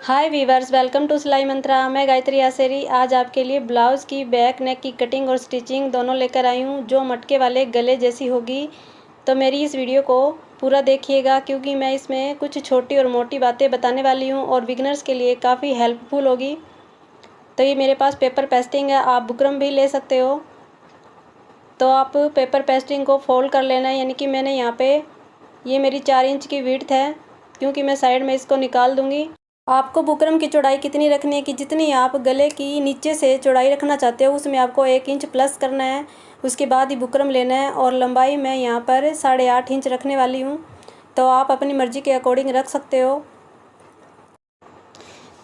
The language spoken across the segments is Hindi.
हाय वीवर्स, वेलकम टू सिलाई मंत्रा। मैं गायत्री आसेरी आज आपके लिए ब्लाउज़ की बैक नेक की कटिंग और स्टिचिंग दोनों लेकर आई हूँ, जो मटके वाले गले जैसी होगी। तो मेरी इस वीडियो को पूरा देखिएगा, क्योंकि मैं इसमें कुछ छोटी और मोटी बातें बताने वाली हूँ और बिगनर्स के लिए काफ़ी हेल्पफुल होगी। तो ये मेरे पास पेपर पेस्टिंग है, आप बुकरम भी ले सकते हो। तो आप पेपर पेस्टिंग को फोल्ड कर लेना है, यानी कि मैंने यहाँ पे ये मेरी 4 इंच की विड्थ है, क्योंकि मैं साइड में इसको निकाल दूँगी। आपको बुकरम की चौड़ाई कितनी रखनी है कि जितनी आप गले की नीचे से चौड़ाई रखना चाहते हो, उसमें आपको 1 इंच प्लस करना है। उसके बाद ही बुकरम लेना है और लंबाई मैं यहाँ पर 8.5 इंच रखने वाली हूँ। तो आप अपनी मर्ज़ी के अकॉर्डिंग रख सकते हो।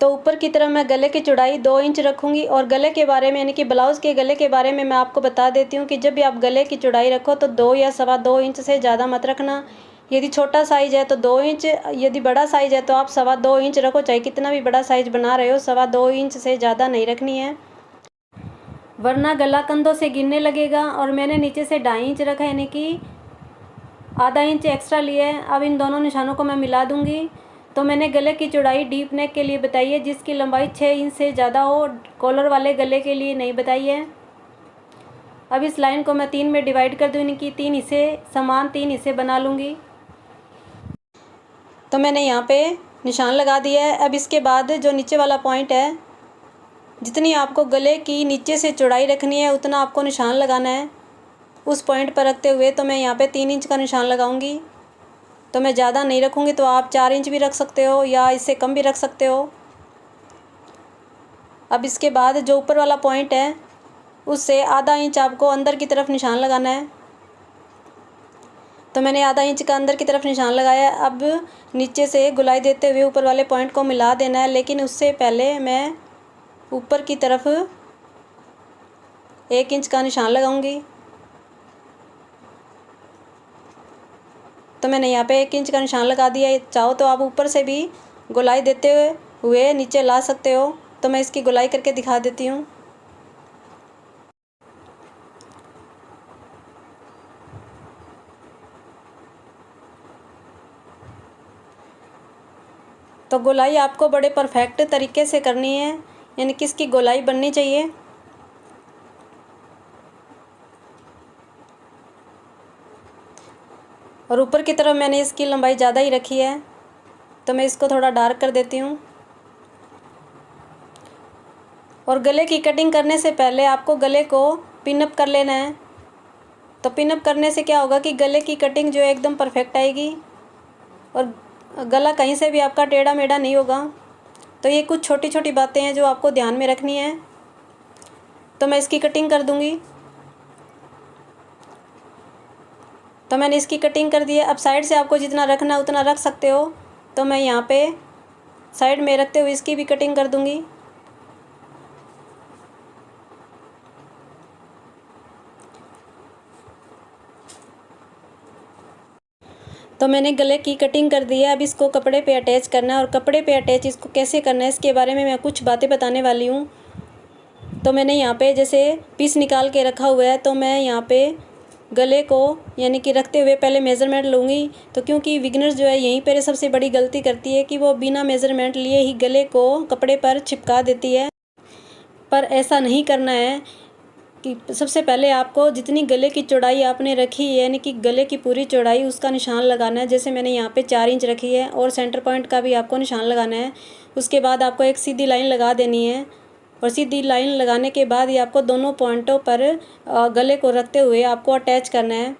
तो ऊपर की तरफ मैं गले की चौड़ाई 2 इंच रखूँगी। और गले के बारे में, यानी कि ब्लाउज़ के गले के बारे में मैं आपको बता देती हूँ कि जब भी आप गले की चौड़ाई रखो तो 2 या 2.25 इंच से ज़्यादा मत रखना। यदि छोटा साइज़ है तो 2 इंच, यदि बड़ा साइज़ है तो आप 2.25 इंच रखो। चाहे कितना भी बड़ा साइज़ बना रहे हो, 2.25 इंच से ज़्यादा नहीं रखनी है, वरना गला कंधों से गिरने लगेगा। और मैंने नीचे से 2.5 इंच रखा है, यानी कि आधा इंच एक्स्ट्रा लिया है। अब इन दोनों निशानों को मैं मिला दूंगी। तो मैंने गले की चौड़ाई डीप नेक के लिए बताई है, जिसकी लंबाई 6 इंच से ज़्यादा हो। कॉलर वाले गले के लिए नहीं बताई है। अब इस लाइन को मैं 3 में डिवाइड कर दूँ, यानी कि 3 हिस्से, समान 3 हिस्से बना लूँगी। तो मैंने यहाँ पे निशान लगा दिया है। अब इसके बाद जो नीचे वाला पॉइंट है, जितनी आपको गले की नीचे से चौड़ाई रखनी है उतना आपको निशान लगाना है उस पॉइंट पर रखते हुए। तो मैं यहाँ पे 3 इंच का निशान लगाऊंगी। तो मैं ज़्यादा नहीं रखूँगी, तो आप 4 इंच भी रख सकते हो या इससे कम भी रख सकते हो। अब इसके बाद जो ऊपर वाला पॉइंट है, उससे आधा इंच आपको अंदर की तरफ निशान लगाना है। तो मैंने आधा इंच का अंदर की तरफ निशान लगाया। अब नीचे से गुलाई देते हुए ऊपर वाले पॉइंट को मिला देना है, लेकिन उससे पहले मैं ऊपर की तरफ 1 इंच का निशान लगाऊंगी। तो मैंने यहाँ पे 1 इंच का निशान लगा दिया है। चाहो तो आप ऊपर से भी गुलाई देते हुए नीचे ला सकते हो। तो मैं इसकी गुलाई करके दिखा देती हूँ। तो गोलाई आपको बड़े परफेक्ट तरीके से करनी है, यानी कि इसकी गोलाई बननी चाहिए। और ऊपर की तरफ मैंने इसकी लंबाई ज़्यादा ही रखी है, तो मैं इसको थोड़ा डार्क कर देती हूँ। और गले की कटिंग करने से पहले आपको गले को पिनअप कर लेना है। तो पिनअप करने से क्या होगा कि गले की कटिंग जो है एकदम परफेक्ट आएगी और गला कहीं से भी आपका टेढ़ा मेढ़ा नहीं होगा। तो ये कुछ छोटी छोटी बातें हैं जो आपको ध्यान में रखनी है। तो मैं इसकी कटिंग कर दूंगी। तो मैंने इसकी कटिंग कर दी है। अब साइड से आपको जितना रखना है उतना रख सकते हो। तो मैं यहाँ पे साइड में रखते हुए इसकी भी कटिंग कर दूंगी। तो मैंने गले की कटिंग कर दी है। अब इसको कपड़े पे अटैच करना है, और कपड़े पे अटैच इसको कैसे करना है इसके बारे में मैं कुछ बातें बताने वाली हूँ। तो मैंने यहाँ पे जैसे पीस निकाल के रखा हुआ है, तो मैं यहाँ पे गले को यानी कि रखते हुए पहले मेज़रमेंट लूँगी। तो क्योंकि बिगिनर्स जो है यहीं पर सबसे बड़ी गलती करती है कि वो बिना मेज़रमेंट लिए ही गले को कपड़े पर चिपका देती है। पर ऐसा नहीं करना है कि सबसे पहले आपको जितनी गले की चौड़ाई आपने रखी है, यानी कि गले की पूरी चौड़ाई, उसका निशान लगाना है। जैसे मैंने यहाँ पे 4 इंच रखी है, और सेंटर पॉइंट का भी आपको निशान लगाना है। उसके बाद आपको एक सीधी लाइन लगा देनी है, और सीधी लाइन लगाने के बाद ही आपको दोनों पॉइंटों पर गले को रखते हुए आपको अटैच करना है।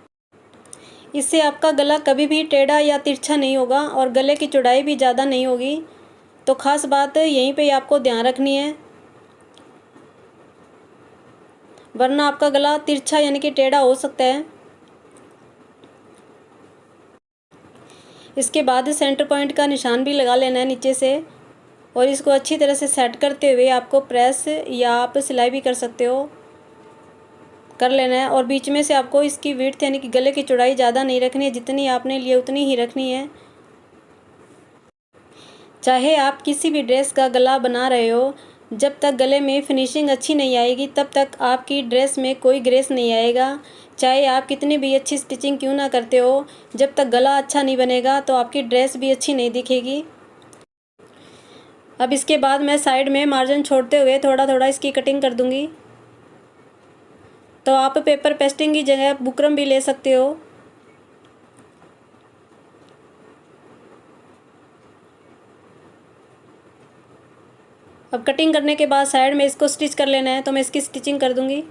इससे आपका गला कभी भी टेढ़ा या तिरछा नहीं होगा और गले की चौड़ाई भी ज़्यादा नहीं होगी। तो ख़ास बात यहीं पर आपको ध्यान रखनी है, वरना आपका गला तिरछा यानी कि टेढ़ा हो सकता है। इसके बाद सेंटर पॉइंट का निशान भी लगा लेना है नीचे से, और इसको अच्छी तरह से सेट करते हुए आपको प्रेस या आप सिलाई भी कर सकते हो, कर लेना है। और बीच में से आपको इसकी विड्थ यानी कि गले की चौड़ाई ज़्यादा नहीं रखनी है, जितनी आपने लिए उतनी ही रखनी है। चाहे आप किसी भी ड्रेस का गला बना रहे हो, जब तक गले में फिनिशिंग अच्छी नहीं आएगी तब तक आपकी ड्रेस में कोई ग्रेस नहीं आएगा। चाहे आप कितनी भी अच्छी स्टिचिंग क्यों ना करते हो, जब तक गला अच्छा नहीं बनेगा तो आपकी ड्रेस भी अच्छी नहीं दिखेगी। अब इसके बाद मैं साइड में मार्जिन छोड़ते हुए थोड़ा थोड़ा इसकी कटिंग कर दूंगी। तो आप पेपर पेस्टिंग की जगह बुकरम भी ले सकते हो। अब कटिंग करने के बाद साइड में इसको स्टिच कर लेना है, तो मैं इसकी स्टिचिंग कर दूंगी।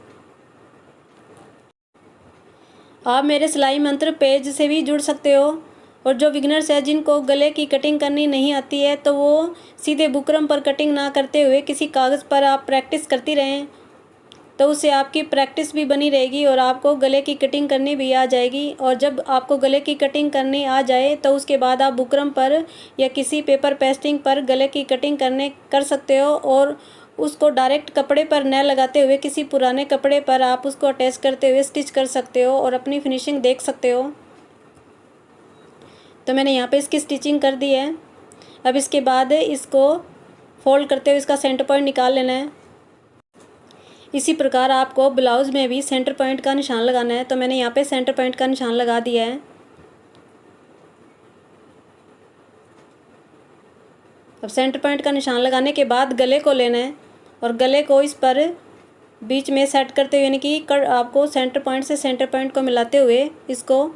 आप मेरे सिलाई मंत्र पेज से भी जुड़ सकते हो, और जो बिगिनर्स है जिनको गले की कटिंग करनी नहीं आती है तो वो सीधे बुकरम पर कटिंग ना करते हुए किसी कागज़ पर आप प्रैक्टिस करती रहें, तो उससे आपकी प्रैक्टिस भी बनी रहेगी और आपको गले की कटिंग करनी भी आ जाएगी। और जब आपको गले की कटिंग करनी आ जाए तो उसके बाद आप बुकरम पर या किसी पेपर पेस्टिंग पर गले की कटिंग कर सकते हो, और उसको डायरेक्ट कपड़े पर न लगाते हुए किसी पुराने कपड़े पर आप उसको अटैच करते हुए स्टिच कर सकते हो और अपनी फिनिशिंग देख सकते हो। तो मैंने यहाँ पे इसकी स्टिचिंग कर दी है। अब इसके बाद इसको फोल्ड करते हुए इसका सेंटर पॉइंट निकाल लेना है। इसी प्रकार आपको ब्लाउज़ में भी सेंटर पॉइंट का निशान लगाना है। तो मैंने यहाँ पे सेंटर पॉइंट का निशान लगा दिया है। अब सेंटर पॉइंट का निशान लगाने के बाद गले को लेना है और गले को इस पर बीच में सेट करते हुए, यानी कि आपको सेंटर पॉइंट से सेंटर पॉइंट को मिलाते हुए इसको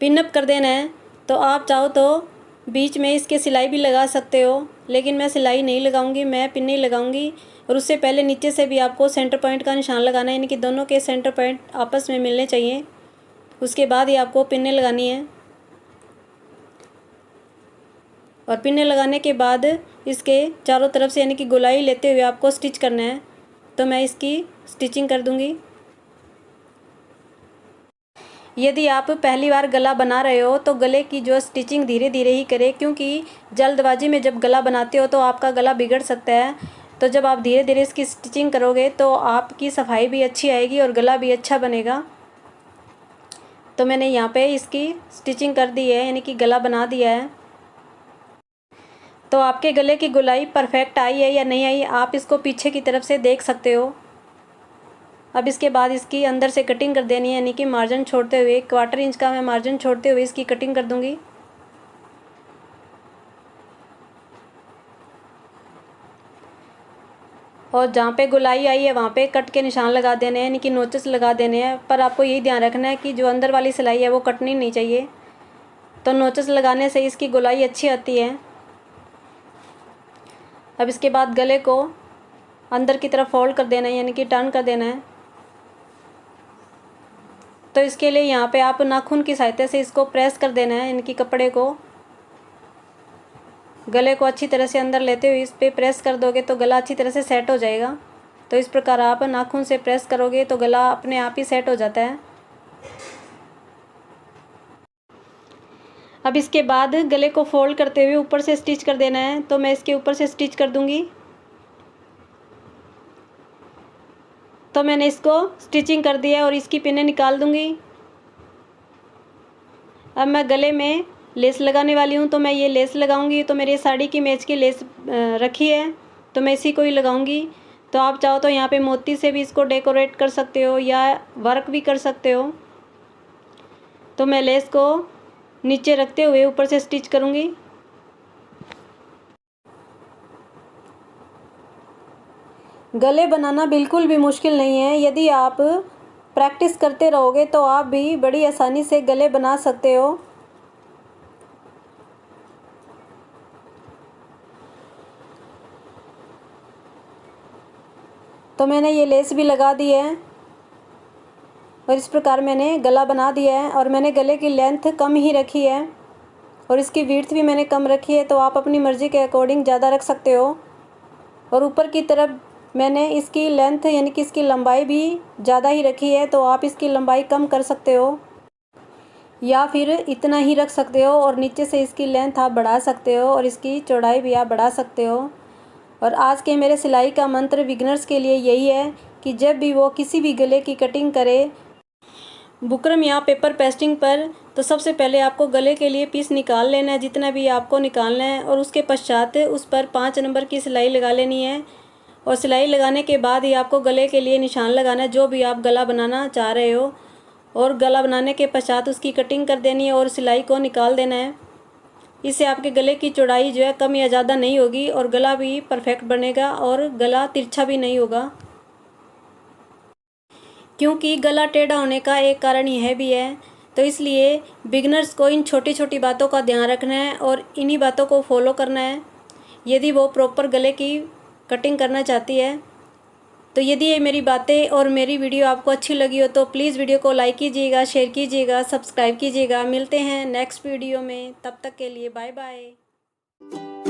पिन अप कर देना है। तो आप चाहो तो बीच में इसके सिलाई भी लगा सकते हो, लेकिन मैं सिलाई नहीं लगाऊंगी, मैं पिन नहीं लगाऊंगी। और उससे पहले नीचे से भी आपको सेंटर पॉइंट का निशान लगाना है, यानी कि दोनों के सेंटर पॉइंट आपस में मिलने चाहिए। उसके बाद ही आपको पिन्ने लगानी है, और पिन्ने लगाने के बाद इसके चारों तरफ से यानी कि गोलाई लेते हुए आपको स्टिच करना है। तो मैं इसकी स्टिचिंग कर दूंगी। यदि आप पहली बार गला बना रहे हो तो गले की जो स्टिचिंग धीरे धीरे ही करें, क्योंकि जल्दबाजी में जब गला बनाते हो तो आपका गला बिगड़ सकता है। तो जब आप धीरे धीरे इसकी स्टिचिंग करोगे तो आपकी सफाई भी अच्छी आएगी और गला भी अच्छा बनेगा। तो मैंने यहाँ पे इसकी स्टिचिंग कर दी है, यानी कि गला बना दिया है। तो आपके गले की गोलाई परफेक्ट आई है या नहीं आई, आप इसको पीछे की तरफ से देख सकते हो। अब इसके बाद इसकी अंदर से कटिंग कर देनी है, यानी कि मार्जिन छोड़ते हुए 1/4 इंच का मैं मार्जिन छोड़ते हुए इसकी कटिंग कर दूंगी। और जहाँ पे गोलाई आई है वहाँ पे कट के निशान लगा देने हैं, यानी कि नोचेस लगा देने हैं। पर आपको यही ध्यान रखना है कि जो अंदर वाली सिलाई है वो कटनी नहीं चाहिए। तो नोचेस लगाने से इसकी गोलाई अच्छी आती है। अब इसके बाद गले को अंदर की तरफ फोल्ड कर देना है, यानी कि टर्न कर देना है। तो इसके लिए यहाँ पे आप नाखून की सहायता से इसको प्रेस कर देना है, इनकी कपड़े को गले को अच्छी तरह से अंदर लेते हुए इस पर प्रेस कर दोगे तो गला अच्छी तरह से सेट हो जाएगा। तो इस प्रकार आप नाखून से प्रेस करोगे तो गला अपने आप ही सेट हो जाता है। अब इसके बाद गले को फोल्ड करते हुए ऊपर से स्टिच कर देना है। तो मैं इसके ऊपर से स्टिच कर दूंगी। तो मैंने इसको स्टिचिंग कर दिया और इसकी पिनें निकाल दूंगी। अब मैं गले में लेस लगाने वाली हूँ, तो मैं ये लेस लगाऊंगी। तो मेरी साड़ी की मैच की लेस रखी है, तो मैं इसी को ही लगाऊंगी। तो आप चाहो तो यहाँ पे मोती से भी इसको डेकोरेट कर सकते हो या वर्क भी कर सकते हो। तो मैं लेस को नीचे रखते हुए ऊपर से स्टिच करूँगी। गले बनाना बिल्कुल भी मुश्किल नहीं है। यदि आप प्रैक्टिस करते रहोगे तो आप भी बड़ी आसानी से गले बना सकते हो। तो मैंने ये लेस भी लगा दी है और इस प्रकार मैंने गला बना दिया है। और मैंने गले की लेंथ कम ही रखी है और इसकी विड्थ भी मैंने कम रखी है। तो आप अपनी मर्ज़ी के अकॉर्डिंग ज़्यादा रख सकते हो। और ऊपर की तरफ मैंने इसकी लेंथ यानी कि इसकी लंबाई भी ज़्यादा ही रखी है, तो आप इसकी लंबाई कम कर सकते हो या फिर इतना ही रख सकते हो। और नीचे से इसकी लेंथ आप बढ़ा सकते हो और इसकी चौड़ाई भी आप बढ़ा सकते हो। और आज के मेरे सिलाई का मंत्र बिगिनर्स के लिए यही है कि जब भी वो किसी भी गले की कटिंग करे बुकरम या पेपर पेस्टिंग पर, तो सबसे पहले आपको गले के लिए पीस निकाल लेना है, जितना भी आपको निकालना है। और उसके पश्चात उस पर 5 नंबर की सिलाई लगा लेनी है। और सिलाई लगाने के बाद ही आपको गले के लिए निशान लगाना है, जो भी आप गला बनाना चाह रहे हो। और गला बनाने के पश्चात उसकी कटिंग कर देनी है और सिलाई को निकाल देना है। इससे आपके गले की चौड़ाई जो है कम या ज़्यादा नहीं होगी और गला भी परफेक्ट बनेगा और गला तिरछा भी नहीं होगा। क्योंकि गला टेढ़ा होने का एक कारण यह भी है, तो इसलिए बिगनर्स को इन छोटी छोटी बातों का ध्यान रखना है और इन्हीं बातों को फॉलो करना है यदि वो प्रॉपर गले की कटिंग करना चाहती है। तो यदि ये मेरी बातें और मेरी वीडियो आपको अच्छी लगी हो तो प्लीज़ वीडियो को लाइक कीजिएगा, शेयर कीजिएगा, सब्सक्राइब कीजिएगा। मिलते हैं नेक्स्ट वीडियो में, तब तक के लिए बाय बाय।